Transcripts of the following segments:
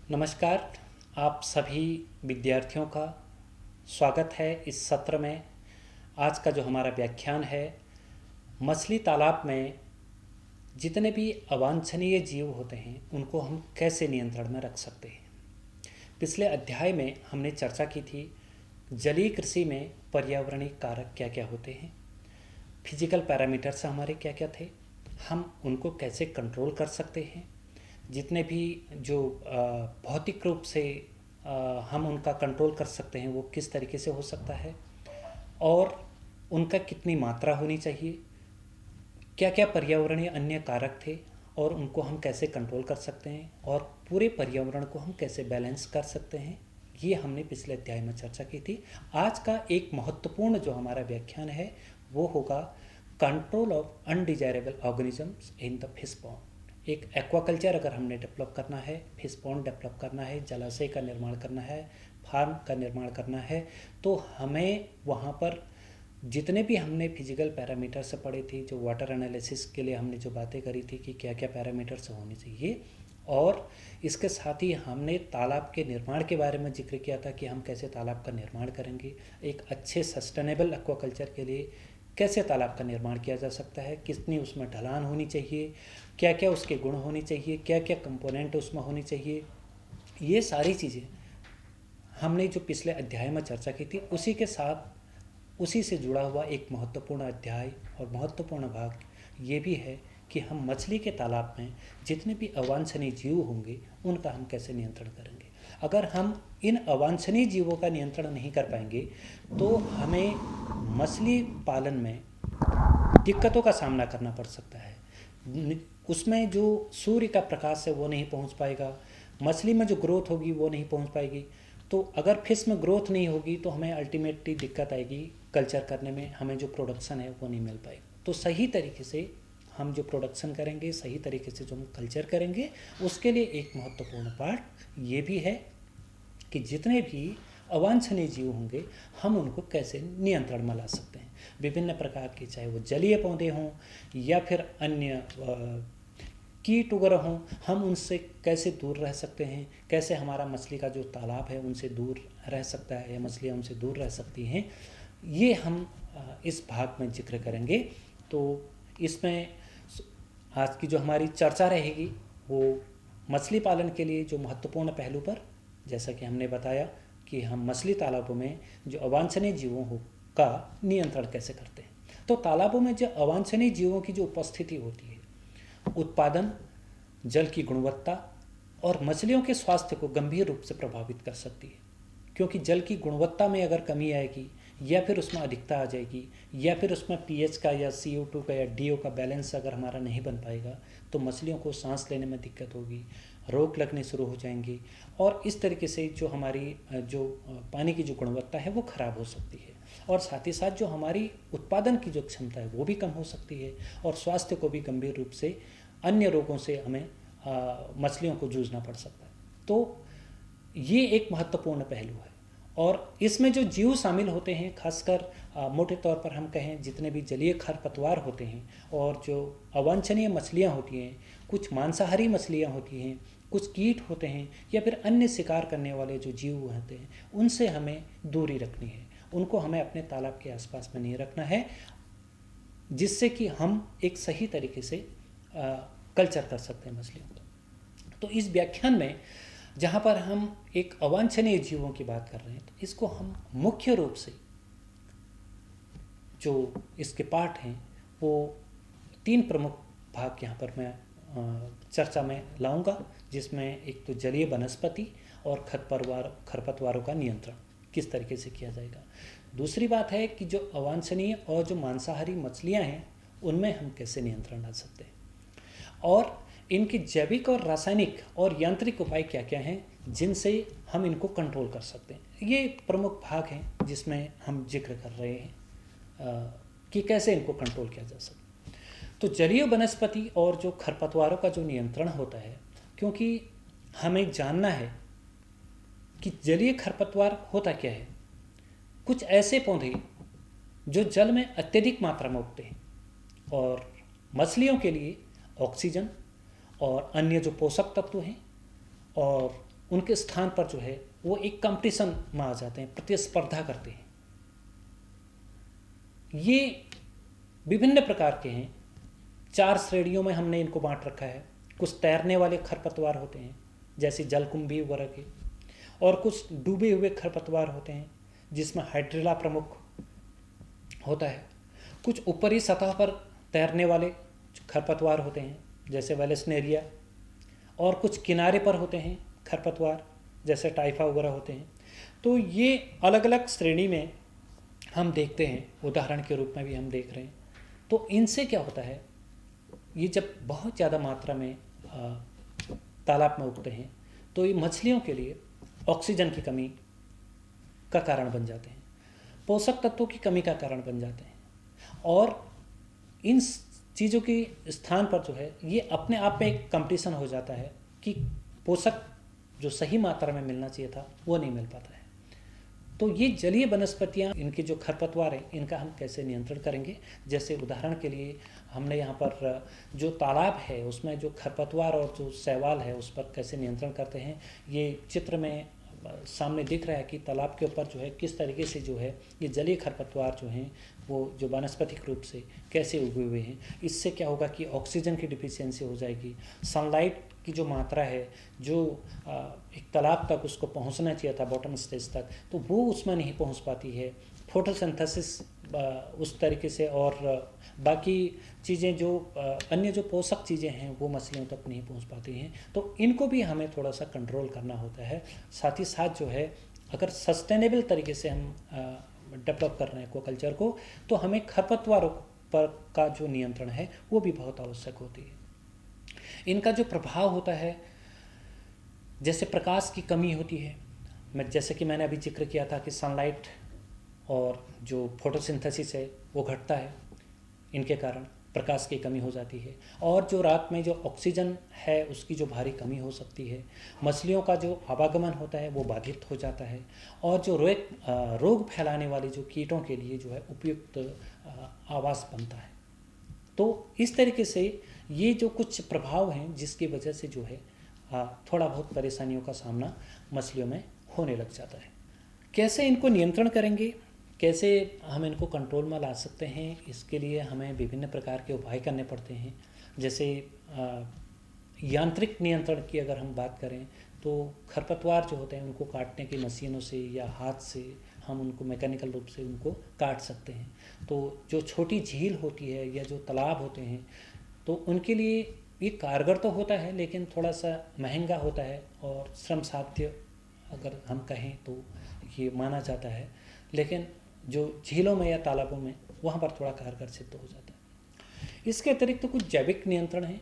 नमस्कार। आप सभी विद्यार्थियों का स्वागत है इस सत्र में। आज का जो हमारा व्याख्यान है, मछली तालाब में जितने भी अवांछनीय जीव होते हैं उनको हम कैसे नियंत्रण में रख सकते हैं। पिछले अध्याय में हमने चर्चा की थी जलीय कृषि में पर्यावरणीय कारक क्या क्या होते हैं, फिजिकल पैरामीटर्स हमारे क्या क्या थे, हम उनको कैसे कंट्रोल कर सकते हैं, जितने भी जो भौतिक रूप से हम उनका कंट्रोल कर सकते हैं वो किस तरीके से हो सकता है, और उनका कितनी मात्रा होनी चाहिए, क्या क्या पर्यावरणीय अन्य कारक थे और उनको हम कैसे कंट्रोल कर सकते हैं, और पूरे पर्यावरण को हम कैसे बैलेंस कर सकते हैं। ये हमने पिछले अध्याय में चर्चा की थी। आज का एक महत्वपूर्ण जो हमारा व्याख्यान है वो होगा control of undesirable organisms in the fish pond. एक एक्वाकल्चर अगर हमने डेवलप करना है, फिश पॉन्ड डेवलप करना है, जलाशय का निर्माण करना है, फार्म का निर्माण करना है, तो हमें वहाँ पर जितने भी हमने फिजिकल पैरामीटर्स पढ़े थे, जो वाटर एनालिसिस के लिए हमने जो बातें करी थी कि क्या क्या पैरामीटर्स होने चाहिए, और इसके साथ ही हमने तालाब के निर्माण के बारे में जिक्र किया था कि हम कैसे तालाब का निर्माण करेंगे, एक अच्छे सस्टेनेबल एक्वाकल्चर के लिए कैसे तालाब का निर्माण किया जा सकता है, कितनी उसमें ढलान होनी चाहिए, क्या क्या उसके गुण होने चाहिए, क्या क्या कंपोनेंट उसमें होनी चाहिए। ये सारी चीज़ें हमने जो पिछले अध्याय में चर्चा की थी उसी से जुड़ा हुआ एक महत्वपूर्ण अध्याय और महत्वपूर्ण भाग ये भी है कि हम मछली के तालाब में जितने भी अवांछनीय जीव होंगे उनका हम कैसे नियंत्रण करेंगे। अगर हम इन अवांछनीय जीवों का नियंत्रण नहीं कर पाएंगे तो हमें मछली पालन में दिक्कतों का सामना करना पड़ सकता है। उसमें जो सूर्य का प्रकाश है वो नहीं पहुंच पाएगा, मछली में जो ग्रोथ होगी वो नहीं पहुंच पाएगी। तो अगर फिश में ग्रोथ नहीं होगी तो हमें अल्टीमेटली दिक्कत आएगी कल्चर करने में, हमें जो प्रोडक्शन है वो नहीं मिल पाएगा। तो सही तरीके से हम जो प्रोडक्शन करेंगे, सही तरीके से जो हम कल्चर करेंगे, उसके लिए एक महत्वपूर्ण पार्ट ये भी है कि जितने भी अवांछनीय जीव होंगे हम उनको कैसे नियंत्रण में ला सकते हैं। विभिन्न प्रकार के, चाहे वो जलीय पौधे हों या फिर अन्य कीट वगैरह हों, हम उनसे कैसे दूर रह सकते हैं, कैसे हमारा मछली का जो तालाब है उनसे दूर रह सकता है या मछलियाँ उनसे दूर रह सकती हैं, ये हम इस भाग में जिक्र करेंगे। तो इसमें आज की जो हमारी चर्चा रहेगी वो मछली पालन के लिए जो महत्वपूर्ण पहलू पर, जैसा कि हमने बताया कि हम मछली तालाबों में जो अवांछनीय जीवों का नियंत्रण कैसे करते हैं। तो तालाबों में जो अवांछनीय जीवों की जो उपस्थिति होती है, उत्पादन, जल की गुणवत्ता और मछलियों के स्वास्थ्य को गंभीर रूप से प्रभावित कर सकती है। क्योंकि जल की गुणवत्ता में अगर कमी आएगी या फिर उसमें अधिकता आ जाएगी या फिर उसमें पीएच का या CO2 का या DO का बैलेंस अगर हमारा नहीं बन पाएगा तो मछलियों को सांस लेने में दिक्कत होगी, रोग लगने शुरू हो जाएंगी, और इस तरीके से जो हमारी जो पानी की जो गुणवत्ता है वो खराब हो सकती है, और साथ ही साथ जो हमारी उत्पादन की जो क्षमता है वो भी कम हो सकती है, और स्वास्थ्य को भी गंभीर रूप से अन्य रोगों से हमें मछलियों को जूझना पड़ सकता है। तो ये एक महत्वपूर्ण पहलू है, और इसमें जो जीव शामिल होते हैं, खासकर मोटे तौर पर हम कहें जितने भी जलीय खरपतवार होते हैं और जो अवांछनीय मछलियाँ होती हैं, कुछ मांसाहारी मछलियाँ होती हैं, कुछ कीट होते हैं या फिर अन्य शिकार करने वाले जो जीव होते हैं, उनसे हमें दूरी रखनी है। उनको हमें अपने तालाब के आसपास में नहीं रखना है, जिससे कि हम एक सही तरीके से कल्चर कर सकते हैं मछलियों को। तो इस व्याख्यान में जहाँ पर हम एक अवांछनीय जीवों की बात कर रहे हैं, तो इसको हम मुख्य रूप से जो इसके पार्ट हैं वो 3 प्रमुख भाग यहाँ पर मैं चर्चा में लाऊंगा, जिसमें एक तो जलीय वनस्पति और खरपतवारों का नियंत्रण किस तरीके से किया जाएगा। दूसरी बात है कि जो अवांछनीय और जो मांसाहारी मछलियाँ हैं उनमें हम कैसे नियंत्रण ला सकते हैं, और इनकी जैविक और रासायनिक और यांत्रिक उपाय क्या क्या हैं जिनसे हम इनको कंट्रोल कर सकते हैं। ये प्रमुख भाग हैं जिसमें हम जिक्र कर रहे हैं कि कैसे इनको कंट्रोल किया जा सकता है। तो जलीय वनस्पति और जो खरपतवारों का जो नियंत्रण होता है, क्योंकि हमें जानना है कि जलीय खरपतवार होता क्या है। कुछ ऐसे पौधे जो जल में अत्यधिक मात्रा में उगते हैं और मछलियों के लिए ऑक्सीजन और अन्य जो पोषक तत्व हैं और उनके स्थान पर जो है वो एक कंपटीशन में आ जाते हैं, प्रतिस्पर्धा करते हैं। ये विभिन्न प्रकार के हैं। 4 श्रेणियों में हमने इनको बांट रखा है। कुछ तैरने वाले खरपतवार होते हैं जैसे जलकुंभी वगैरह के, और कुछ डूबे हुए खरपतवार होते हैं जिसमें हाइड्रिला प्रमुख होता है। कुछ ऊपरी सतह पर तैरने वाले खरपतवार होते हैं जैसे वेलेस्नेरिया, और कुछ किनारे पर होते हैं खरपतवार जैसे टाइफा वगैरह होते हैं। तो ये अलग अलग श्रेणी में हम देखते हैं, उदाहरण के रूप में भी हम देख रहे हैं। तो इनसे क्या होता है, ये जब बहुत ज़्यादा मात्रा में तालाब में उगते हैं तो ये मछलियों के लिए ऑक्सीजन की कमी का कारण बन जाते हैं, पोषक तत्वों की कमी का कारण बन जाते हैं, और इन चीज़ों के स्थान पर जो है ये अपने आप में एक कंपटीशन हो जाता है कि पोषक जो सही मात्रा में मिलना चाहिए था वो नहीं मिल पाता है। तो ये जलीय वनस्पतियाँ, इनके जो खरपतवार हैं, इनका हम कैसे नियंत्रण करेंगे। जैसे उदाहरण के लिए हमने यहाँ पर जो तालाब है उसमें जो खरपतवार और जो शैवाल है उस पर कैसे नियंत्रण करते हैं, ये चित्र में सामने दिख रहा है कि तालाब के ऊपर जो है किस तरीके से जो है ये जलीय खरपतवार जो हैं वो जो वानस्पतिक रूप से कैसे उगे हुए हैं। इससे क्या होगा कि ऑक्सीजन की डिफिशियंसी हो जाएगी, सनलाइट की जो मात्रा है जो एक तालाब तक उसको पहुंचना चाहिए था बॉटम स्टेज तक, तो वो उसमें नहीं पहुंच पाती है। फोटोसिंथेसिस उस तरीके से, और बाकी चीज़ें जो अन्य जो पोषक चीज़ें हैं वो मछलियों तक नहीं पहुंच पाती हैं। तो इनको भी हमें थोड़ा सा कंट्रोल करना होता है। साथ ही साथ जो है अगर सस्टेनेबल तरीके से हम डेवलप कर रहे हैं एक्वाकल्चर को, तो हमें खरपतवारों पर का जो नियंत्रण है वो भी बहुत आवश्यक होती है। इनका जो प्रभाव होता है, जैसे प्रकाश की कमी होती है, जैसे कि मैंने अभी जिक्र किया था कि सनलाइट और जो फोटोसिंथेसिस है वो घटता है, इनके कारण प्रकाश की कमी हो जाती है, और जो रात में जो ऑक्सीजन है उसकी जो भारी कमी हो सकती है, मछलियों का जो आवागमन होता है वो बाधित हो जाता है, और जो रोग फैलाने वाले जो कीटों के लिए जो है उपयुक्त आवास बनता है। तो इस तरीके से ये जो कुछ प्रभाव हैं जिसकी वजह से जो है थोड़ा बहुत परेशानियों का सामना मछलियों में होने लग जाता है। कैसे इनको नियंत्रण करेंगे, कैसे हम इनको कंट्रोल में ला सकते हैं, इसके लिए हमें विभिन्न प्रकार के उपाय करने पड़ते हैं। जैसे यांत्रिक नियंत्रण की अगर हम बात करें तो खरपतवार जो होते हैं उनको काटने की मशीनों से या हाथ से हम उनको मैकेनिकल रूप से उनको काट सकते हैं। तो जो छोटी झील होती है या जो तालाब होते हैं तो उनके लिए ये कारगर तो होता है लेकिन थोड़ा सा महंगा होता है और श्रम साध्य अगर हम कहें तो ये माना जाता है, लेकिन जो झीलों में या तालाबों में वहाँ पर थोड़ा कारगर सिद्ध हो जाता है। इसके अतिरिक्त तो कुछ जैविक नियंत्रण है,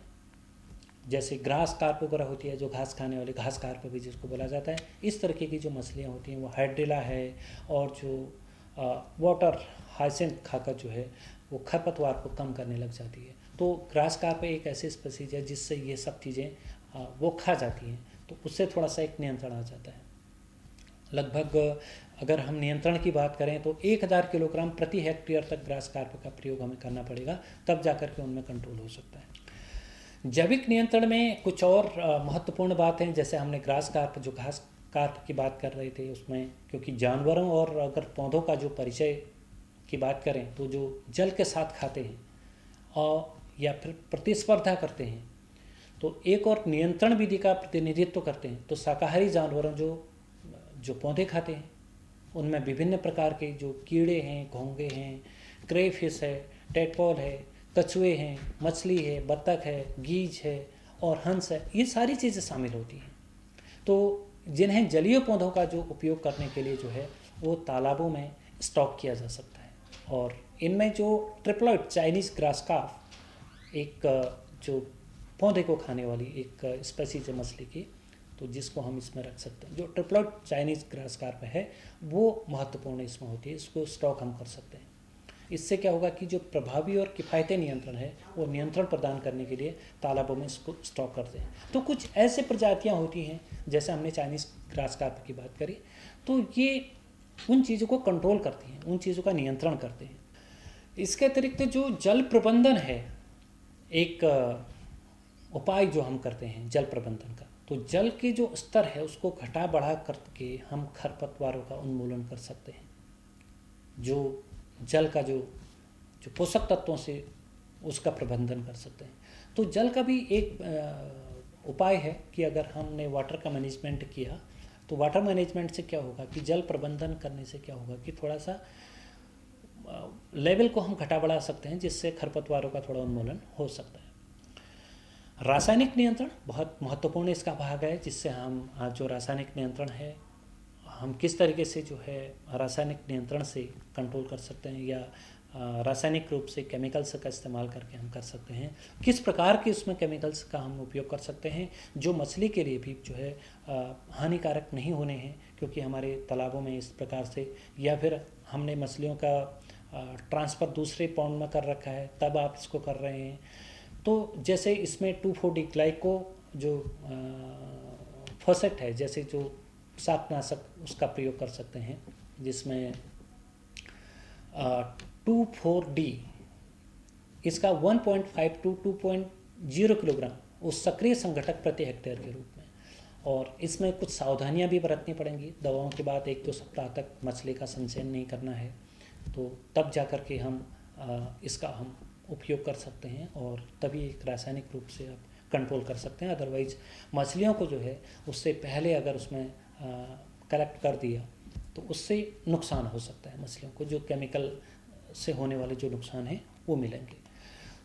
जैसे ग्रास कार्प वगैरह होती है जो घास खाने वाली, घास कार्प भी जिसको बोला जाता है, इस तरीके की जो मछलियाँ होती हैं वो हाइड्रिला है, और जो वाटर हाइसिंथ खाकर जो है वो खरपतवार को कम करने लग जाती है। तो ग्रास कार्प एक ऐसी स्पीसीज है जिससे ये सब चीज़ें वो खा जाती हैं, तो उससे थोड़ा सा एक नियंत्रण आ जाता है। लगभग अगर हम नियंत्रण की बात करें तो 1000 किलोग्राम प्रति हेक्टेयर तक ग्रास कार्प का प्रयोग हमें करना पड़ेगा, तब जाकर के उनमें कंट्रोल हो सकता है। जैविक नियंत्रण में कुछ और महत्वपूर्ण बात है, जैसे हमने ग्रास कार्प जो घास कार्प की बात कर रहे थे उसमें, क्योंकि जानवरों और अगर पौधों का जो परिचय की बात करें तो जो जल के साथ खाते हैं और या फिर प्रतिस्पर्धा करते हैं तो एक और नियंत्रण विधि का प्रतिनिधित्व करते हैं। तो शाकाहारी जानवरों जो पौधे खाते हैं उनमें विभिन्न प्रकार के जो कीड़े हैं, घोंघे हैं, क्रेफिश है, टेडपोल है, कछुए हैं, मछली है, बत्तख है, गीज है और हंस है, ये सारी चीज़ें शामिल होती हैं। तो जिन्हें जलीय पौधों का जो उपयोग करने के लिए जो है वो तालाबों में स्टॉक किया जा सकता है। और इनमें जो ट्रिप्लॉइड चाइनीज़ ग्रास कार्प एक जो पौधे को खाने वाली एक स्पीसीज है मछली की, तो जिसको हम इसमें रख सकते हैं। जो ट्रिप्लॉइड चाइनीज़ ग्रास कार्प है वो महत्वपूर्ण इसमें होती है, इसको स्टॉक हम कर सकते हैं। इससे क्या होगा कि जो प्रभावी और किफ़ायती नियंत्रण है वो नियंत्रण प्रदान करने के लिए तालाबों में इसको स्टॉक करते हैं। तो कुछ ऐसे प्रजातियां होती हैं, जैसे हमने चाइनीज़ ग्रास कार्प की बात करी, तो ये उन चीज़ों को कंट्रोल करती हैं, उन चीज़ों का नियंत्रण करते हैं। इसके अतिरिक्त जो जल प्रबंधन है, एक उपाय जो हम करते हैं जल प्रबंधन का, तो तो जल के जो स्तर है उसको घटा बढ़ा करके हम खरपतवारों का उन्मूलन कर सकते हैं, जो जल का जो जो पोषक तत्वों से उसका प्रबंधन कर सकते हैं। तो जल का भी एक उपाय है कि अगर हमने वाटर का मैनेजमेंट किया तो वाटर मैनेजमेंट से क्या होगा कि जल प्रबंधन करने से क्या होगा कि थोड़ा सा लेवल को हम घटा बढ़ा सकते हैं, जिससे खरपतवारों का थोड़ा उन्मूलन हो सकता है। रासायनिक नियंत्रण बहुत महत्वपूर्ण इसका भाग है, जिससे हम जो रासायनिक नियंत्रण है हम किस तरीके से जो है रासायनिक नियंत्रण से कंट्रोल कर सकते हैं, या रासायनिक रूप से केमिकल्स का इस्तेमाल करके हम कर सकते हैं, किस प्रकार के उसमें केमिकल्स का हम उपयोग कर सकते हैं जो मछली के लिए भी जो है हानिकारक नहीं होने हैं, क्योंकि हमारे तालाबों में इस प्रकार से, या फिर हमने मछलियों का ट्रांसफ़र दूसरे पॉन्ड में कर रखा है तब आप इसको कर रहे हैं। तो जैसे इसमें 2,4-D ग्लाइको जो फॉसेट है, जैसे जो शाकनाशक उसका प्रयोग कर सकते हैं, जिसमें 2,4-D इसका 1.5 to 2.0 किलोग्राम उस सक्रिय संघटक प्रति हेक्टेयर के रूप में, और इसमें कुछ सावधानियां भी बरतनी पड़ेंगी। दवाओं के बाद 1-2 सप्ताह तक मछली का संचयन नहीं करना है, तो तब जा कर के हम इसका हम उपयोग कर सकते हैं, और तभी एक रासायनिक रूप से आप कंट्रोल कर सकते हैं। अदरवाइज मछलियों को जो है उससे पहले अगर उसमें कलेक्ट कर दिया तो उससे नुकसान हो सकता है, मछलियों को जो केमिकल से होने वाले जो नुकसान हैं वो मिलेंगे।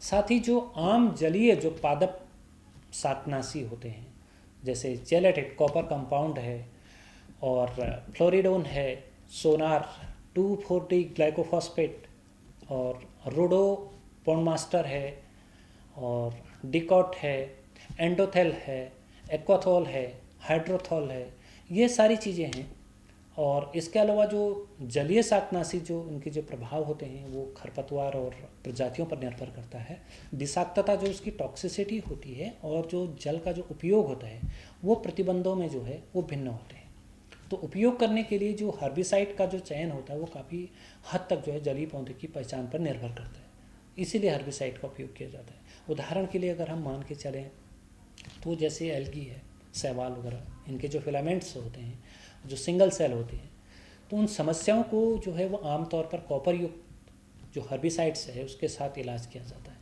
साथ ही जो आम जलीय जो पादप शाकनाशी होते हैं, जैसे जेलेटेट कॉपर कंपाउंड है, और फ्लोरिडोन है, सोनार, 2,4-D ग्लाइकोफॉस्फेट, और रोडोपोनमास्टर है, और डिकॉट है, एंडोथेल है, एक्वाथॉल है, हाइड्रोथॉल है, ये सारी चीज़ें हैं। और इसके अलावा जो जलीय शाकनाशी जो उनके जो प्रभाव होते हैं वो खरपतवार और प्रजातियों पर निर्भर करता है। विषाक्तता जो उसकी टॉक्सिसिटी होती है और जो जल का जो उपयोग होता है वो प्रतिबंधों में जो है वो भिन्न होते हैं। तो उपयोग करने के लिए जो हर्बिसाइड का जो चयन होता है वो काफ़ी हद तक जो है जलीय पौधे की पहचान पर निर्भर करता है, इसीलिए हर्बिसाइड का उपयोग किया जाता है। उदाहरण के लिए अगर हम मान के चलें तो जैसे एल्गी है, शैवाल वगैरह, इनके जो फिलामेंट्स होते हैं जो सिंगल सेल होते हैं, तो उन समस्याओं को जो है वो आमतौर पर कॉपर युक्त जो हर्बिसाइड्स है उसके साथ इलाज किया जाता है।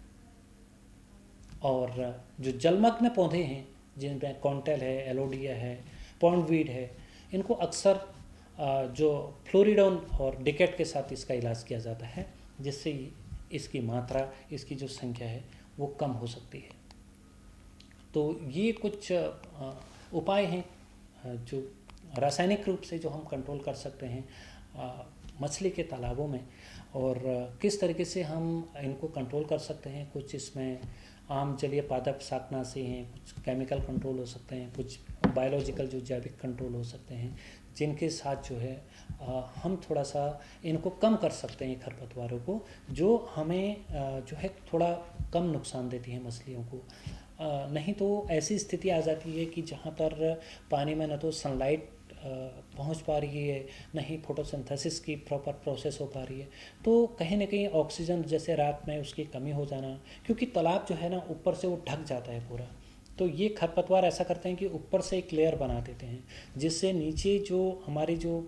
और जो जलमग्न पौधे हैं जिनमें कॉन्टेल है, एलोडिया है, पॉन्डवीड है, इनको अक्सर जो फ्लोरिडोन और डिकेट के साथ इसका इलाज किया जाता है, जिससे इसकी मात्रा, इसकी जो संख्या है वो कम हो सकती है। तो ये कुछ उपाय हैं जो रासायनिक रूप से जो हम कंट्रोल कर सकते हैं मछली के तालाबों में, और किस तरीके से हम इनको कंट्रोल कर सकते हैं। कुछ इसमें आम जलीय पादप शाकनाशी हैं, कुछ केमिकल कंट्रोल हो सकते हैं, कुछ बायोलॉजिकल जो जैविक कंट्रोल हो सकते हैं, जिनके साथ जो है हम थोड़ा सा इनको कम कर सकते हैं खरपतवारों को, जो हमें जो है थोड़ा कम नुकसान देती है मछलियों को। नहीं तो ऐसी स्थिति आ जाती है कि जहाँ पर पानी में न तो सनलाइट पहुँच पा रही है, न ही फोटोसिंथेसिस की प्रॉपर प्रोसेस हो पा रही है, तो कहीं ना कहीं ऑक्सीजन जैसे रात में उसकी कमी हो जाना, क्योंकि तालाब जो है ना ऊपर से वो ढक जाता है पूरा, तो ये खरपतवार ऐसा करते हैं कि ऊपर से एक लेयर बना देते हैं, जिससे नीचे जो हमारी जो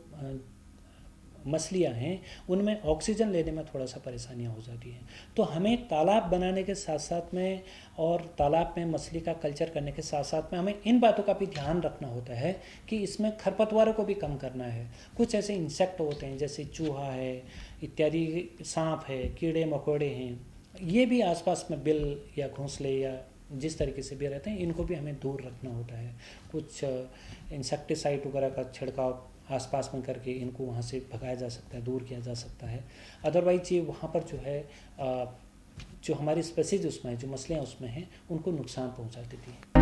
मछलियाँ हैं उनमें ऑक्सीजन लेने में थोड़ा सा परेशानियाँ हो जाती हैं। तो हमें तालाब बनाने के साथ साथ में और तालाब में मछली का कल्चर करने के साथ साथ में हमें इन बातों का भी ध्यान रखना होता है कि इसमें खरपतवारों को भी कम करना है। कुछ ऐसे इंसेक्ट होते हैं जैसे चूहा है इत्यादि, सांप है, कीड़े मकोड़े हैं, ये भी आसपास में बिल या घोंसले या जिस तरीके से भी रहते हैं, इनको भी हमें दूर रखना होता है। कुछ इंसेक्टिसाइड वगैरह का छिड़काव आसपास में करके इनको वहाँ से भगाया जा सकता है, दूर किया जा सकता है। अदरवाइज ये वहाँ पर जो है जो हमारी स्पेसीज उसमें जो मछलियाँ उसमें हैं उनको नुकसान पहुँचा देती हैं।